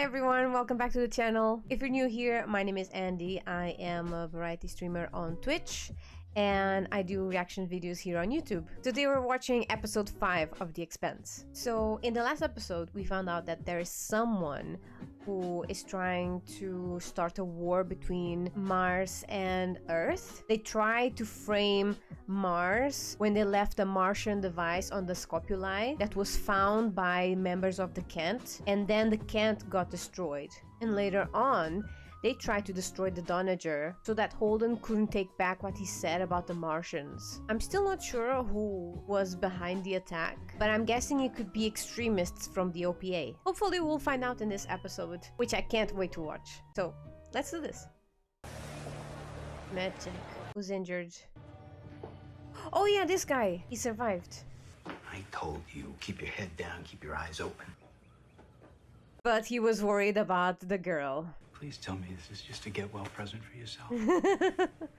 Hi everyone, welcome back to the channel. If you're new here, my name is Andy. I am a variety streamer on Twitch and I do reaction videos here on YouTube. Today we're watching episode 5 of The Expanse. So in the last episode, we found out that there is someone who is trying to start a war between Mars and Earth. They tried to frame Mars when they left a Martian device on the scopuli that was found by members of the Kent, and then the Kent got destroyed. And later on, they tried to destroy the Donager so that Holden couldn't take back what he said about the Martians. I'm still not sure who was behind the attack, but I'm guessing it could be extremists from the OPA. Hopefully we'll find out in this episode, which I can't wait to watch. So, let's do this. Medcheck. Who's injured? Oh yeah, this guy. He survived. I told you, keep your head down, keep your eyes open. But he was worried about the girl. Please tell me this is just a get-well present for yourself.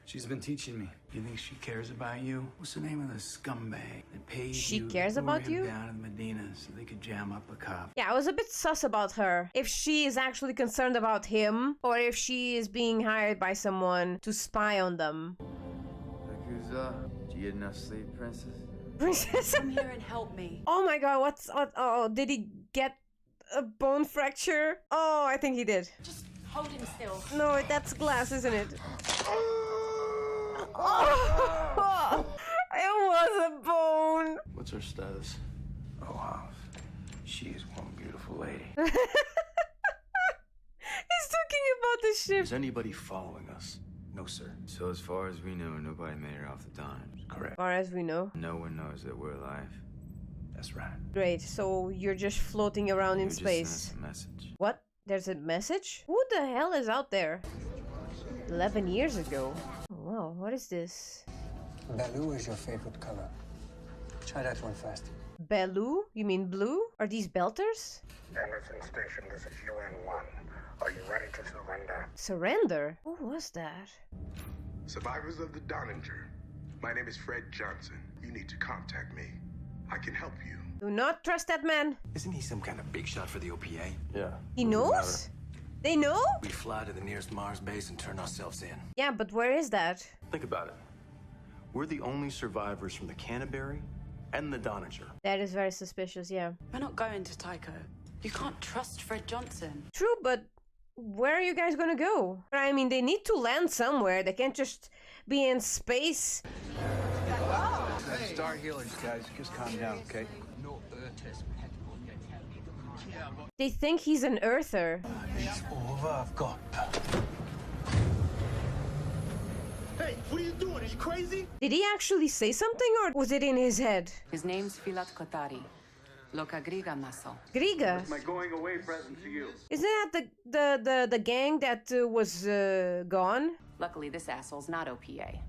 She's been teaching me. You think she cares about you? What's the name of the scumbag that paid She you cares to lure about him you? down in Medina so they could jam up a cop? Yeah, I was a bit sus about her. If she is actually concerned about him, or if she is being hired by someone to spy on them. Yakuza, did you get enough sleep, princess? Princess? Come here and help me. Oh my god, oh, did he get a bone fracture? Oh, I think he did. Just hold him still. No, that's glass, isn't it? Oh, it was a bone. What's her status? Oh, wow. She is one beautiful lady. He's talking about the ship. Is anybody following us? No, sir. So as far as we know, nobody made it off the Don. Correct. As far as we know. No one knows that we're alive. That's right. Great, so you're just floating around in You just sent space. us a message. What? There's a message? Who the hell is out there? 11 years ago. Oh, wow, what is this? Blue is your favorite color. Try that one first. Bellu? You mean blue? Are these belters? Anderson Station, this is UN-1. Are you ready to surrender? Surrender? Who was that? Survivors of the Doninger. My name is Fred Johnson. You need to contact me. I can help you. Do not trust that man. Isn't he some kind of big shot for the OPA? Yeah. He knows? They know? We fly to the nearest Mars base and turn ourselves in. Yeah, but where is that? Think about it. We're the only survivors from the Canterbury and the Donager. That is very suspicious, yeah. We're not going to Tycho. You can't trust Fred Johnson. True, but where are you guys gonna go? I mean, they need to land somewhere. They can't just be in space. Star healers, guys. Just calm down, okay? They think he's an Earther. It's over. I've got. Hey, what are you doing? Are you crazy? Did he actually say something, or was it in his head? His name's Filat Kotari. Loka Griga Maso. Griga? My going away present to you. Isn't that the gang that was gone? Luckily, this asshole's not OPA.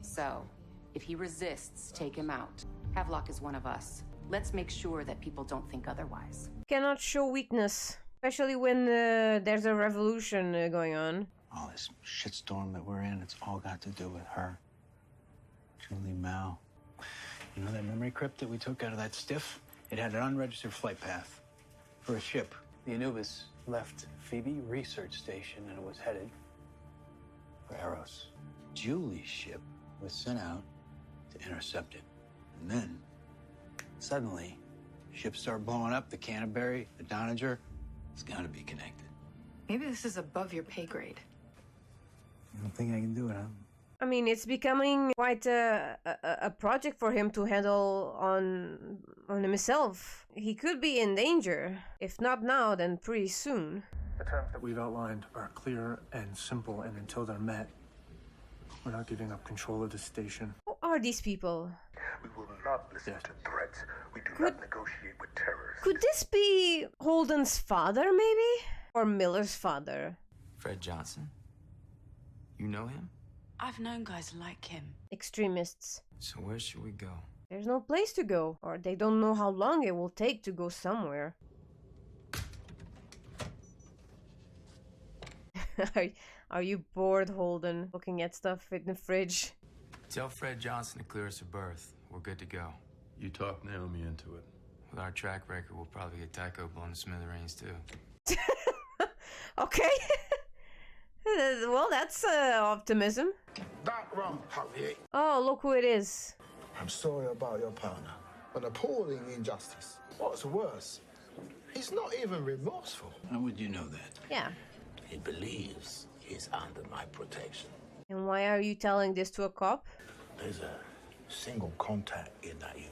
So, if he resists, take him out. Havelock is one of us. Let's make sure that people don't think otherwise. Cannot show weakness, especially when there's a revolution going on. All this shitstorm that we're in, it's all got to do with her. Julie Mao. You know that memory crypt that we took out of that stiff? It had an unregistered flight path for a ship. The Anubis left Phoebe Research Station and it was headed for Eros. Julie's ship was sent out to intercept it. And then, suddenly, ships start blowing up. The Canterbury, the Donager. It's got to be connected. Maybe this is above your pay grade. You don't think I can do it, huh? I mean, it's becoming quite a project for him to handle on himself. He could be in danger. If not now, then pretty soon. The terms that we've outlined are clear and simple, and until they're met, we're not giving up control of the station. Who are these people? We will not listen to threats. We do not negotiate with terrorists. Could this be Holden's father, maybe? Or Miller's father? Fred Johnson? You know him? I've known guys like him. Extremists. So where should we go? There's no place to go, or they don't know how long it will take to go somewhere. Are you bored, Holden, looking at stuff in the fridge? Tell Fred Johnson to clear us a berth. We're good to go. You talked Naomi into it. With our track record, we'll probably get Tycho blown to smithereens, too. Okay. Well, that's optimism. That wrong, Harriet. Oh, look who it is. I'm sorry about your partner. An appalling injustice. What's worse, he's not even remorseful. How would you know that? Yeah. He believes he's under my protection. And why are you telling this to a cop? There's a single contact in that unit.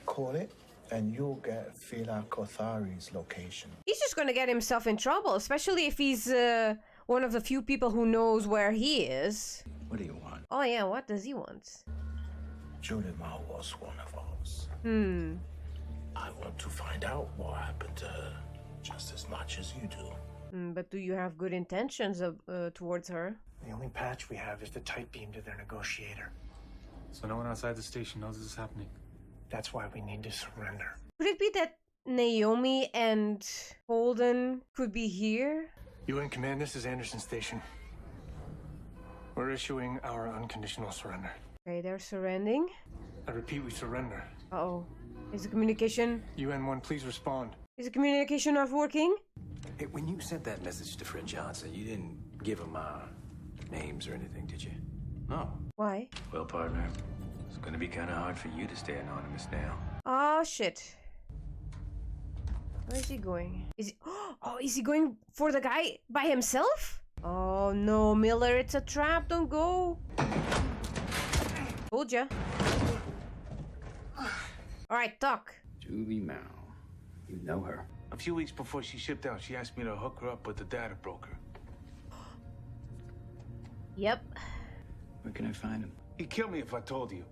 Call it, and you'll get Fila Kothari's location. He's just gonna get himself in trouble, especially if he's one of the few people who knows where he is. What do you want? Oh yeah, what does he want? Julie Mao was one of ours. I want to find out what happened to her just as much as you do. But do you have good intentions towards her? The only patch we have is the tight beam to their negotiator. So no one outside the station knows this is happening. That's why we need to surrender. Could it be that Naomi and Holden could be here? UN Command, this is Anderson Station. We're issuing our unconditional surrender. Okay, they're surrendering. I repeat, we surrender. Uh-oh. Is the communication... UN-1, please respond. Is the communication not working? Hey, when you sent that message to Fred Johnson, you didn't give him names or anything, did you? No. Why? Well, partner, it's gonna be kind of hard for you to stay anonymous now. Oh, shit. Where is he going? Is he... Oh, is he going for the guy by himself? Oh, no, Miller, it's a trap. Don't go. Told ya. All right, talk. Julie Mao. You know her. A few weeks before she shipped out, she asked me to hook her up with the data broker. Yep. Where can I find him? He'd kill me if I told you.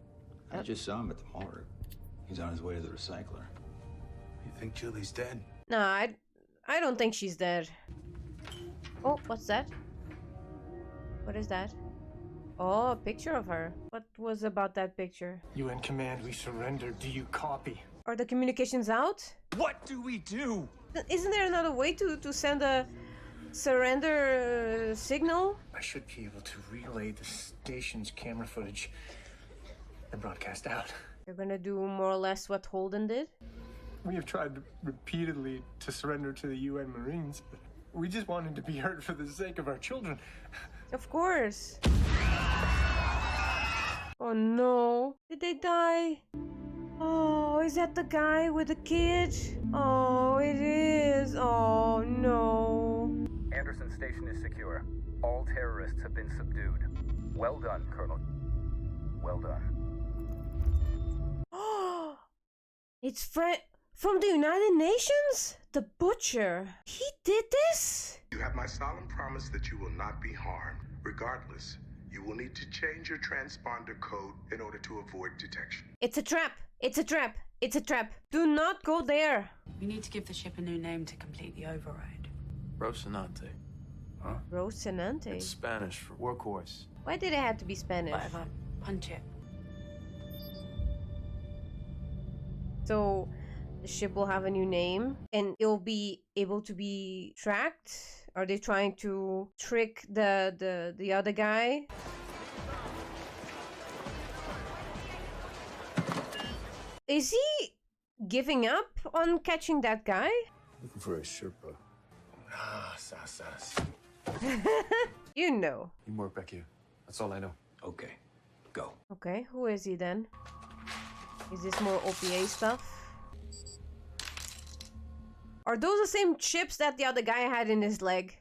I just saw him at the morgue. He's on his way to the recycler. You think Julie's dead? No, I don't think she's dead. Oh, what's that? What is that? Oh, a picture of her. What was about that picture? UN Command, we surrender. Do you copy? Are the communications out? What do we do? Isn't there another way to send a surrender signal? I should be able to relay the station's camera footage and broadcast out. You're gonna do more or less what Holden did? We have tried repeatedly to surrender to the UN Marines, but we just wanted to be heard for the sake of our children. Of course. Oh no. Did they die? Oh, is that the guy with the kid? Oh, it is. Oh no. Anderson Station is secure. All terrorists have been subdued. Well done, Colonel. Well done. Oh, it's from the United Nations? The Butcher. He did this? You have my solemn promise that you will not be harmed. Regardless, you will need to change your transponder code in order to avoid detection. It's a trap. It's a trap. It's a trap. Do not go there. We need to give the ship a new name to complete the override. Rocinante. Huh? Rocinante? It's Spanish for workhorse. Why did it have to be Spanish? Whatever. Punch it. So the ship will have a new name and it'll be able to be tracked? Are they trying to trick the other guy? Is he giving up on catching that guy? Looking for a Sherpa. Ah, sass. You know. You work back here. That's all I know. Okay, go. Okay, who is he then? Is this more OPA stuff? Are those the same chips that the other guy had in his leg?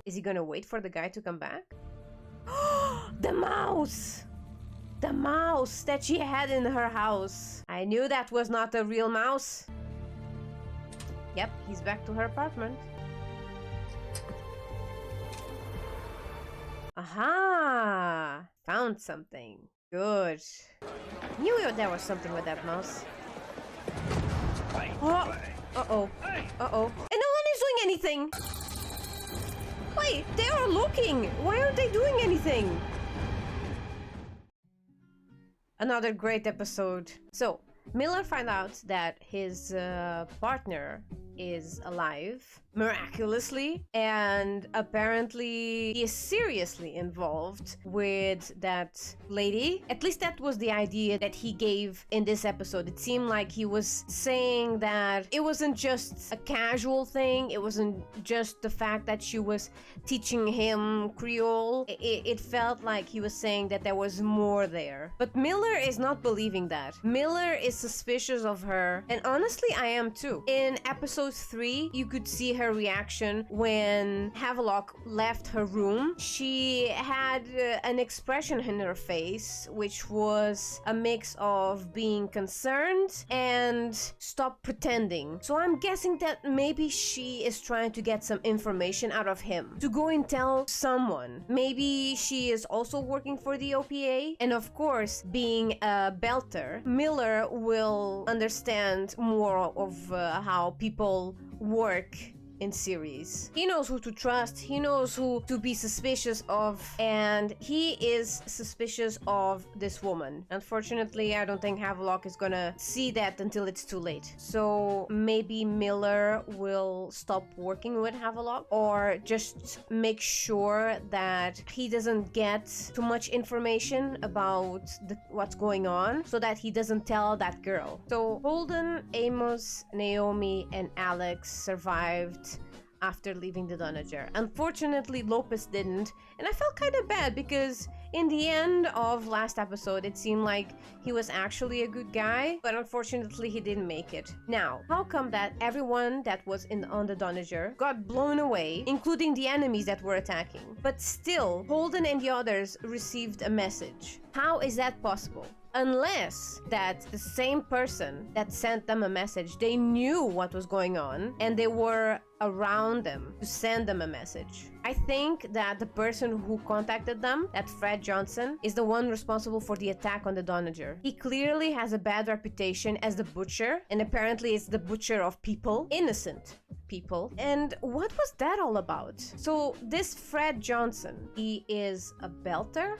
Is he gonna wait for the guy to come back? The mouse! The mouse that she had in her house. I knew that was not a real mouse. Yep, he's back to her apartment. Aha! Found something. Good. Knew there was something with that mouse. Oh! Uh-oh. Uh-oh. And no one is doing anything! Wait, they are looking! Why aren't they doing anything? Another great episode. So, Miller finds out that his partner is alive, miraculously, and apparently he is seriously involved with that lady. At least that was the idea that he gave in this episode. It seemed like he was saying that it wasn't just a casual thing, it wasn't just the fact that she was teaching him Creole. It felt like he was saying that there was more there. But Miller is not believing that. Miller is suspicious of her, and honestly I am too. In episode 3, you could see her reaction when Havelock left her room. She had an expression in her face which was a mix of being concerned and stop pretending. So I'm guessing that maybe she is trying to get some information out of him to go and tell someone. Maybe she is also working for the OPA, and of course, being a belter, Miller will understand more of how people work in series. He knows who to trust, he knows who to be suspicious of, and he is suspicious of this woman. Unfortunately, I don't think Havelock is gonna see that until it's too late. So maybe Miller will stop working with Havelock, or just make sure that he doesn't get too much information about what's going on, so that he doesn't tell that girl. So Holden, Amos, Naomi, and Alex survived after leaving the Donager. Unfortunately, Lopez didn't, and I felt kind of bad because in the end of last episode, it seemed like he was actually a good guy, but unfortunately he didn't make it. Now, how come that everyone that was on the Donager got blown away, including the enemies that were attacking, but still Holden and the others received a message? How is that possible? Unless that the same person that sent them a message, they knew what was going on and they were around them to send them a message. I think that the person who contacted them, that Fred Johnson, is the one responsible for the attack on the Donager. He clearly has a bad reputation as the butcher, and apparently it's the butcher of people, innocent people. And what was that all about? So this Fred Johnson, he is a belter?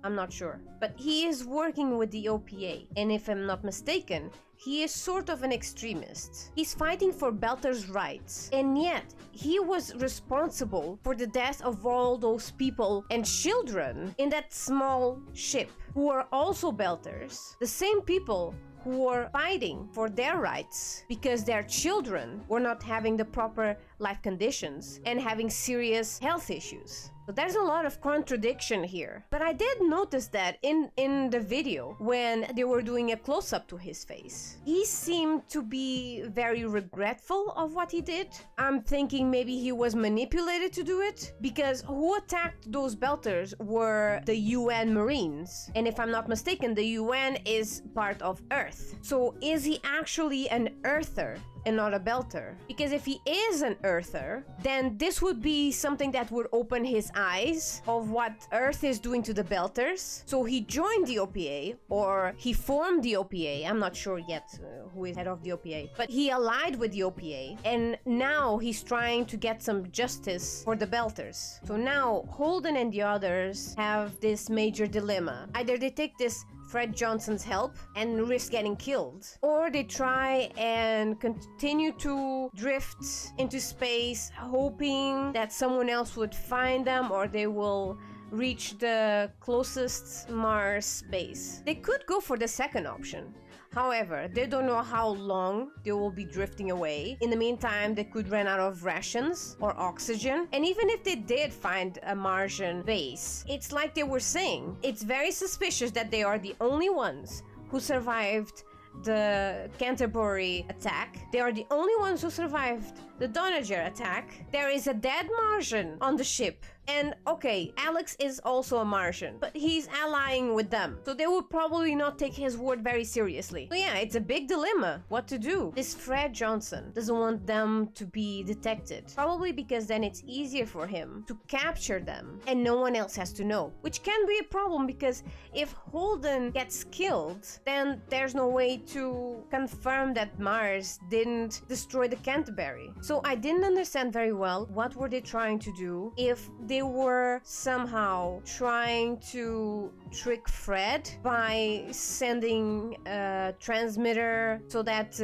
I'm not sure. But he is working with the OPA, and if I'm not mistaken, he is sort of an extremist. He's fighting for Belter's rights, and yet he was responsible for the death of all those people and children in that small ship who are also Belters. The same people who were fighting for their rights because their children were not having the proper life conditions and having serious health issues. So there's a lot of contradiction here. But I did notice that in the video, when they were doing a close-up to his face, he seemed to be very regretful of what he did. I'm thinking maybe he was manipulated to do it, because who attacked those Belters were the UN Marines. And if I'm not mistaken, the UN is part of Earth. So is he actually an Earther and not a Belter? Because if he is an Earther, then this would be something that would open his eyes of what Earth is doing to the Belters. So he joined the OPA, or he formed the OPA. I'm not sure yet who is head of the OPA, but he allied with the OPA, and now he's trying to get some justice for the Belters. So now Holden and the others have this major dilemma. Either they take this Fred Johnson's help and risk getting killed, or they try and continue to drift into space, hoping that someone else would find them, or they will reach the closest Mars base. They could go for the second option. However, they don't know how long they will be drifting away. In the meantime, they could run out of rations or oxygen. And even if they did find a Martian base, it's like they were saying, it's very suspicious that they are the only ones who survived the Canterbury attack. They are the only ones who survived the Donager attack. There is a dead Martian on the ship. And okay, Alex is also a Martian, but he's allying with them, so they will probably not take his word very seriously. So yeah, it's a big dilemma what to do. This Fred Johnson doesn't want them to be detected, probably because then it's easier for him to capture them and no one else has to know, which can be a problem, because if Holden gets killed, then there's no way to confirm that Mars didn't destroy the Canterbury. So I didn't understand very well what were they trying to do, if they were somehow trying to trick Fred by sending a transmitter so that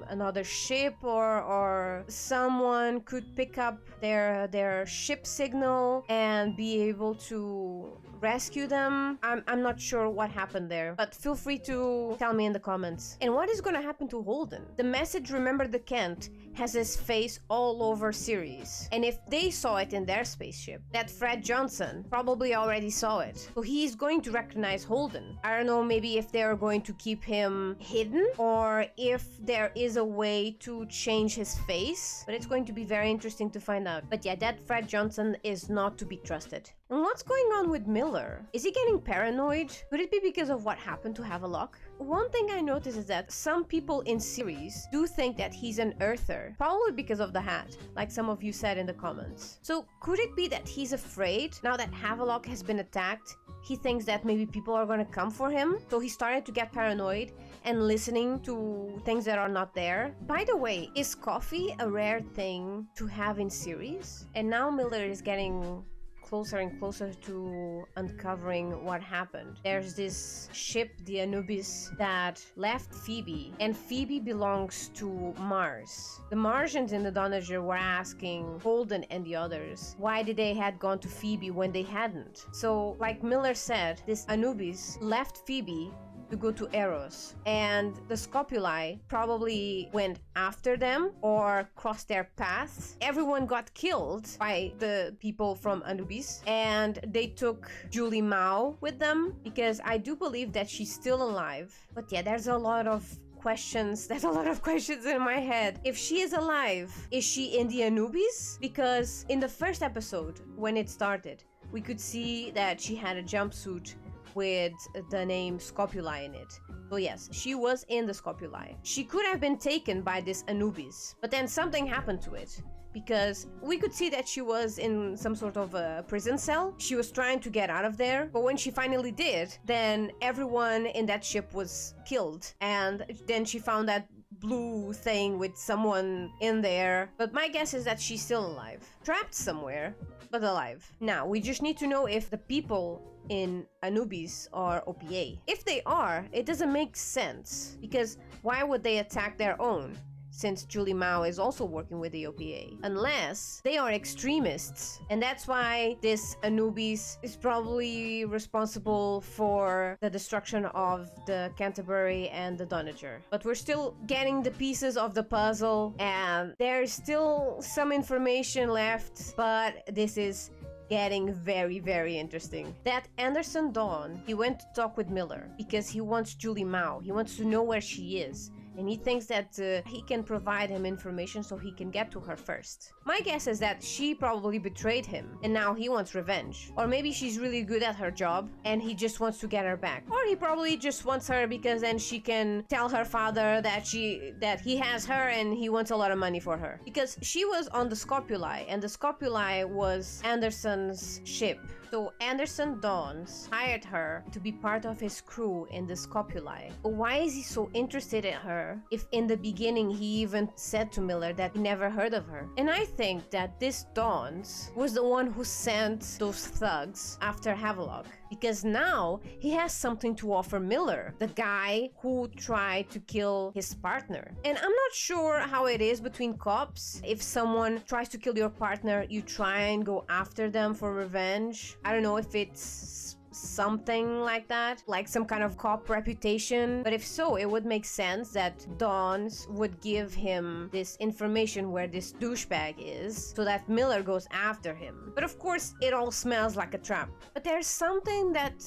another ship or someone could pick up their ship signal and be able to rescue them. I'm not sure what happened there, but feel free to tell me in the comments. And what is gonna happen to Holden? The message "Remember the Kent" has his face all over series, and if they saw it in their spaceship, that Fred Johnson probably already saw it, so he's going to recognize Holden. I don't know, maybe if they're going to keep him hidden or if there is a way to change his face, but it's going to be very interesting to find out. But yeah, that Fred Johnson is not to be trusted. And what's going on with Miller? Is he getting paranoid? Could it be because of what happened to Havelock? One thing I noticed is that some people in series do think that he's an Earther, probably because of the hat, like some of you said in the comments. So could it be that he's afraid now that Havelock has been attacked? He thinks that maybe people are gonna come for him, so he started to get paranoid and listening to things that are not there. By the way, is coffee a rare thing to have in series? And now Miller is getting closer and closer to uncovering what happened. There's this ship, the Anubis, that left Phoebe, and Phoebe belongs to Mars. The Martians in the Donager were asking Holden and the others why did they had gone to Phoebe when they hadn't. So, like Miller said, this Anubis left Phoebe to go to Eros, and the Scopuli probably went after them or crossed their paths. Everyone got killed by the people from Anubis, and they took Julie Mao with them, because I do believe that she's still alive. But yeah, there's a lot of questions in my head. If she is alive, is she in the Anubis? Because in the first episode, when it started, we could see that she had a jumpsuit with the name Scopuli in it. So yes, she was in the Scopuli. She could have been taken by this Anubis, but then something happened to it, because we could see that she was in some sort of a prison cell. She was trying to get out of there, but when she finally did, then everyone in that ship was killed, and then she found that blue thing with someone in there. But my guess is that she's still alive, trapped somewhere, but alive. Now we just need to know if the people in Anubis are OPA. If they are, it doesn't make sense, because why would they attack their own, since Julie Mao is also working with the OPA? Unless they are extremists, and that's why this Anubis is probably responsible for the destruction of the Canterbury and the Donager. But we're still getting the pieces of the puzzle, and there's still some information left, but this is getting very, very interesting. That Anderson Dawn, he went to talk with Miller because he wants Julie Mao. He wants to know where she is. And he thinks that he can provide him information so he can get to her first. My guess is that she probably betrayed him and now he wants revenge. Or maybe she's really good at her job and he just wants to get her back. Or he probably just wants her because then she can tell her father that he has her and he wants a lot of money for her. Because she was on the Scopuli, and the Scopuli was Anderson's ship. So Anderson Dawns hired her to be part of his crew in the Scopuli. Why is he so interested in her if in the beginning he even said to Miller that he never heard of her? And I think that this Dawns was the one who sent those thugs after Havelock, because now he has something to offer Miller, the guy who tried to kill his partner. And I'm not sure how it is between cops. If someone tries to kill your partner, you try and go after them for revenge. I don't know if it's something like that, like some kind of cop reputation. But if so, it would make sense that Dawns would give him this information where this douchebag is, so that Miller goes after him. But of course, it all smells like a trap. But there's something that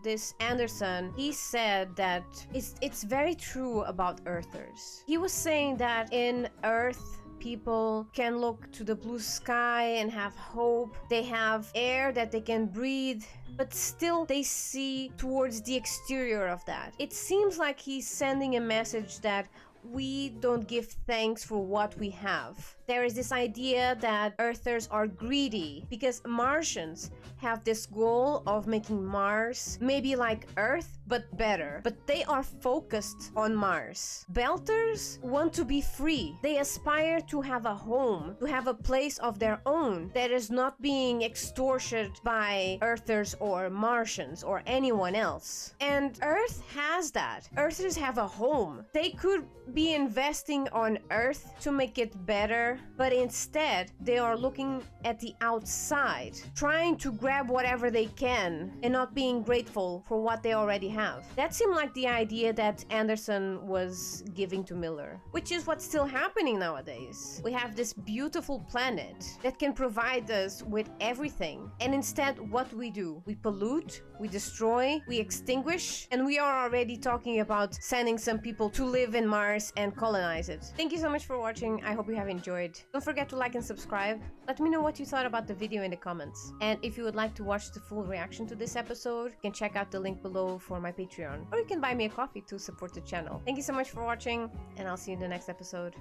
this Anderson, he said that it's very true about Earthers. He was saying that in Earth, people can look to the blue sky and have hope. They have air that they can breathe, but still they see towards the exterior of that. It seems like he's sending a message that we don't give thanks for what we have. There is this idea that Earthers are greedy because Martians have this goal of making Mars maybe like Earth but better. But they are focused on Mars. Belters want to be free. They aspire to have a home, to have a place of their own that is not being extorted by Earthers or Martians or anyone else. And Earth has that. Earthers have a home. They could be investing on Earth to make it better, but instead they are looking at the outside, trying to grab whatever they can and not being grateful for what they already have. That seemed like the idea that Anderson was giving to Miller, which is what's still happening nowadays. We have this beautiful planet that can provide us with everything, and instead what do? We pollute, we destroy, we extinguish, and we are already talking about sending some people to live in Mars and colonize it. Thank you so much for watching. I hope you have enjoyed. Don't forget to like and subscribe. Let me know what you thought about the video in the comments. And if you would like to watch the full reaction to this episode, you can check out the link below for my Patreon, or you can buy me a coffee to support the channel. Thank you so much for watching, and I'll see you in the next episode.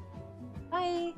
Bye!